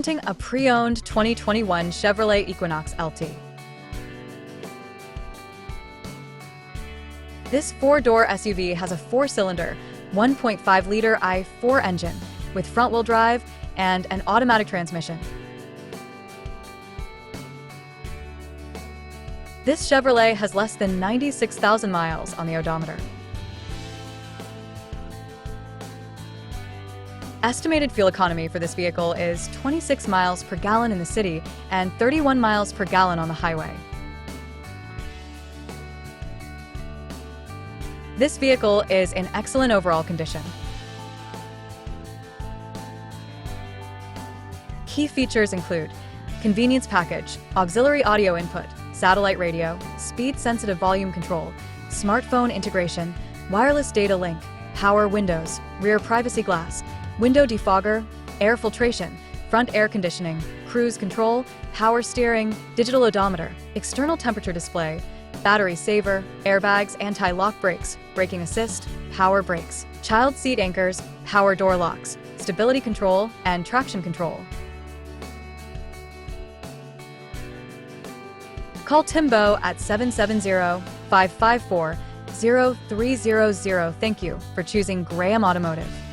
Presenting a pre-owned 2021 Chevrolet Equinox LT. This four-door SUV has a four-cylinder, 1.5-liter i4 engine with front-wheel drive and an automatic transmission. This Chevrolet has less than 96,000 miles on the odometer. Estimated fuel economy for this vehicle is 26 miles per gallon in the city and 31 miles per gallon on the highway. This vehicle is in excellent overall condition. Key features include convenience package, auxiliary audio input, satellite radio, speed-sensitive volume control, smartphone integration, wireless data link, power windows, rear privacy glass, window defogger, air filtration, front air conditioning, cruise control, power steering, digital odometer, external temperature display, battery saver, airbags, anti-lock brakes, braking assist, power brakes, child seat anchors, power door locks, stability control, and traction control. Call Timbo at 770-554-0300. Thank you for choosing Graham Automotive.